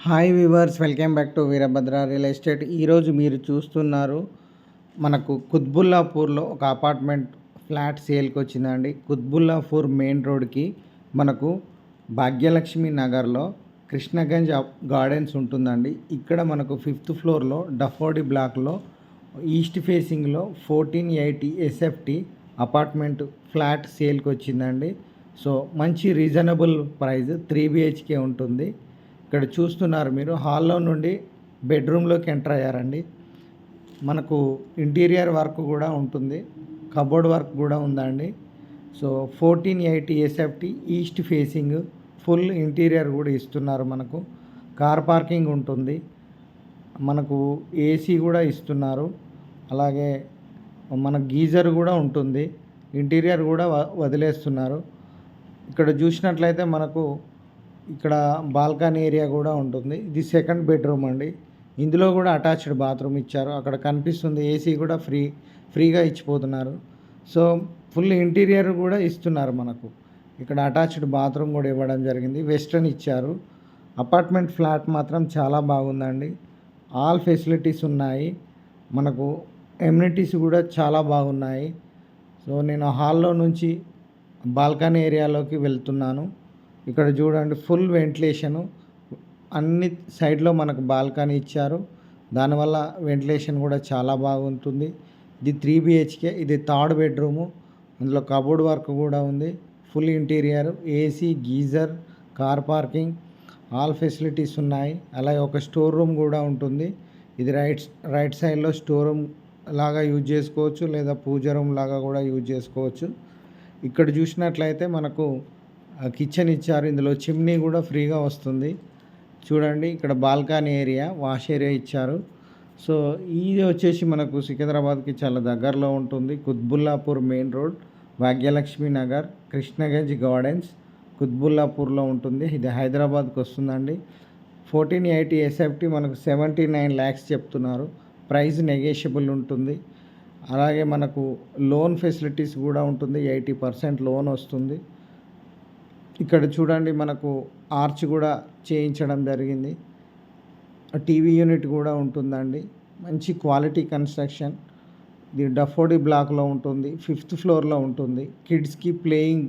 Hi viewers, welcome back to Veerabhadra real estate. ఈరోజు మీరు చూస్తున్నారు మనకు కుత్బుల్లాపూర్లో ఒక అపార్ట్మెంట్ ఫ్లాట్ సేల్కి వచ్చిందండి. కుత్బుల్లాపూర్ మెయిన్ రోడ్కి మనకు భాగ్యలక్ష్మి నగర్లో కృష్ణగంజ్ గార్డెన్స్ ఉంటుందండి. ఇక్కడ మనకు 5th ఫ్లోర్లో డఫోడి బ్లాక్లో ఈస్ట్ ఫేసింగ్లో 1480 ఎస్ఎఫ్టీ అపార్ట్మెంట్ ఫ్లాట్ సేల్కి వచ్చిందండి. సో మంచి రీజనబుల్ ప్రైస్, 3 బిహెచ్కే ఉంటుంది. ఇక్కడ చూస్తున్నారు మీరు, హాల్లో నుండి బెడ్రూమ్లోకి ఎంటర్ అయ్యారండి. మనకు ఇంటీరియర్ వర్క్ కూడా ఉంటుంది, కబోర్డ్ వర్క్ కూడా ఉందండి. So 1480 SFT east facing full interior కూడా ఇస్తున్నారు. మనకు కార్ పార్కింగ్ ఉంటుంది, మనకు ఏసీ కూడా ఇస్తున్నారు, అలాగే మన గీజర్ కూడా ఉంటుంది, ఇంటీరియర్ కూడా వదిలేస్తున్నారు. ఇక్కడ చూసినట్లయితే మనకు ఇక్కడ బాల్కనీ ఏరియా కూడా ఉంటుంది. ఇది సెకండ్ బెడ్రూమ్ అండి. ఇందులో కూడా అటాచ్డ్ బాత్రూమ్ ఇచ్చారు. అక్కడ కనిపిస్తుంది, ఏసీ కూడా ఫ్రీగా ఇచ్చిపోతున్నారు. సో ఫుల్ ఇంటీరియర్ కూడా ఇస్తున్నారు. మనకు ఇక్కడ అటాచ్డ్ బాత్రూమ్ కూడా ఇవ్వడం జరిగింది, వెస్ట్రన్ ఇచ్చారు. అపార్ట్మెంట్ ఫ్లాట్ మాత్రం చాలా బాగుందండి. ఆల్ ఫెసిలిటీస్ ఉన్నాయి, మనకు ఎమ్యూనిటీస్ కూడా చాలా బాగున్నాయి. సో నేను హాల్లో నుంచి బాల్కనీ ఏరియాలోకి వెళ్తున్నాను. ఇక్కడ చూడండి, ఫుల్ వెంటిలేషను, అన్ని సైడ్లో మనకు బాల్కనీ ఇచ్చారు. దానివల్ల వెంటిలేషన్ కూడా చాలా బాగుంటుంది. ఇది 3 బిహెచ్కే, ఇది థర్డ్ బెడ్రూము. అందులో కబోర్డ్ వర్క్ కూడా ఉంది, full interior, AC, geyser, car parking, all facilities ఉన్నాయి. అలాగే ఒక స్టోర్ రూమ్ కూడా ఉంటుంది. ఇది రైట్ సైడ్లో స్టోర్ రూమ్ లాగా యూజ్ చేసుకోవచ్చు, లేదా పూజ రూమ్ లాగా కూడా యూజ్ చేసుకోవచ్చు. ఇక్కడ చూసినట్లయితే మనకు కిచెన్ ఇచ్చారు, ఇందులో చిమ్నీ కూడా ఫ్రీగా వస్తుంది. చూడండి, ఇక్కడ బాల్కనీ ఏరియా, వాష్ ఏరియా ఇచ్చారు. సో ఇది వచ్చేసి మనకు సికింద్రాబాద్కి చాలా దగ్గరలో ఉంటుంది. Quthbullapur main road, Bhagyalakshmi Nagar, Krishnaganj gardens, కుత్బుల్లాపూర్లో ఉంటుంది. ఇది హైదరాబాద్కి వస్తుందండి. 1480 ఎస్ఎఫ్టీ మనకు 79 lakhs చెప్తున్నారు. ప్రైస్ నెగోషియబుల్ ఉంటుంది. అలాగే మనకు లోన్ ఫెసిలిటీస్ కూడా ఉంటుంది, 80% లోన్ వస్తుంది. ఇక్కడ చూడండి, మనకు ఆర్చ్ కూడా చేయించడం జరిగింది. టీవీ యూనిట్ కూడా ఉంటుందండి. మంచి క్వాలిటీ కన్స్ట్రక్షన్. ఇది డఫోడి బ్లాక్లో ఉంటుంది, 5th ఫ్లోర్లో ఉంటుంది. కిడ్స్కి ప్లేయింగ్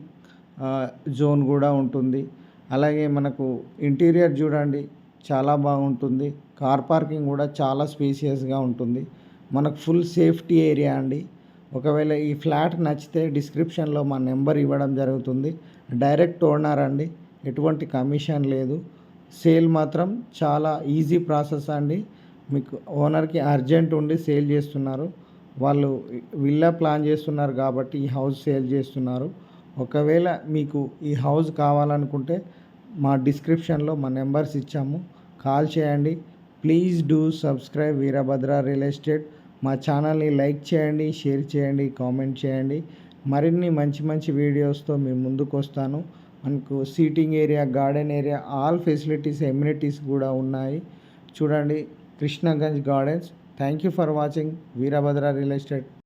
జోన్ కూడా ఉంటుంది. అలాగే మనకు ఇంటీరియర్ చూడండి, చాలా బాగుంటుంది. కార్ పార్కింగ్ కూడా చాలా స్పేసియస్గా ఉంటుంది. మనకు ఫుల్ సేఫ్టీ ఏరియా అండి. ఒకవేళ ఈ ఫ్లాట్ నచ్చితే డిస్క్రిప్షన్లో మా నెంబర్ ఇవ్వడం జరుగుతుంది. డైరెక్ట్ ఓనర్ అండి, ఎటువంటి కమిషన్ లేదు. సేల్ మాత్రం చాలా ఈజీ ప్రాసెస్ అండి. మీకు ఓనర్కి అర్జెంట్ ఉండి సేల్ చేస్తున్నారు, వాళ్ళు విల్లా ప్లాన్ చేస్తున్నారు కాబట్టి ఈ హౌస్ సేల్ చేస్తున్నారు. ఒకవేళ మీకు ఈ హౌస్ కావాలనుకుంటే మా డిస్క్రిప్షన్లో మా నెంబర్స్ ఇచ్చాము, కాల్ చేయండి. Please do subscribe Veerabhadra real estate. మా ఛానల్ని లైక్ చేయండి, షేర్ చేయండి, కామెంట్ చేయండి. మరిన్ని మంచి మంచి వీడియోస్తో మీ ముందుకు వస్తాను. మనకు seating area, garden area, all facilities, amenities కూడా ఉన్నాయి. చూడండి, Krishnaganj gardens. Thank you for watching Veerabhadra real estate.